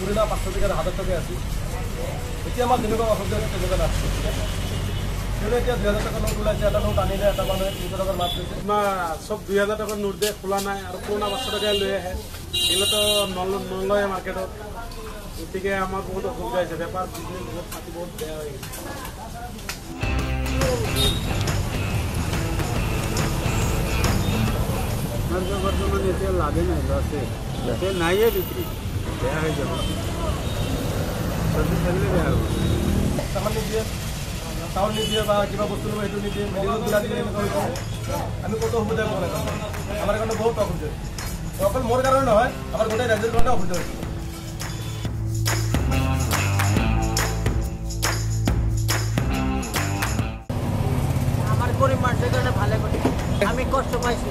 পুৰণা 500 টকাৰ 1000 টকা আছিল এতিয়া আমাৰ যেনেকুৱা অসুবিধা হৈছে তেনেকুৱা নাছিল কিন্তু এতিয়া 2000 টকাৰ নোট ওলাইছে এটা নোট আনিলে এটা মানুহে 300 টকাৰ মাছ লৈছে তোমাৰ সব 2000 টকাৰ নোট দিয়ে খোলা নাই আৰু পুৰণা 500 টকা লৈ আহে এগুলোতো নলয় মাৰ্কেটত গতিকে আমাৰ বহুত অসুবিধা হৈছে বেপাৰ বিজনেছ বহুত পাতি বহুত বেয়া হৈ গৈছে বর্তমানে তেল লাগে নাই লসে তেল নাইয়ে বিক্রি বেয়া হয়ে যাব সবজি থাকলে বেয়া হবে সামান নিদিয়ে চাউল নিদিয়ে বা কিবা বস্তু ল'ব সেইটো নিদিয়ে মেডিকেল বিলা দিলে আমি কত অসুবিধা পোৱা নাই আমাৰ কাৰণে বহুত অসুবিধা অকল মোৰ কাৰণে নহয় আমাৰ গোটেই ৰাজ্যৰ কাৰণে অসুবিধা হৈছে আমাৰ গৰিব মানুষেৰ কাৰণে ভালো কৰে আমি কষ্ট পাইছি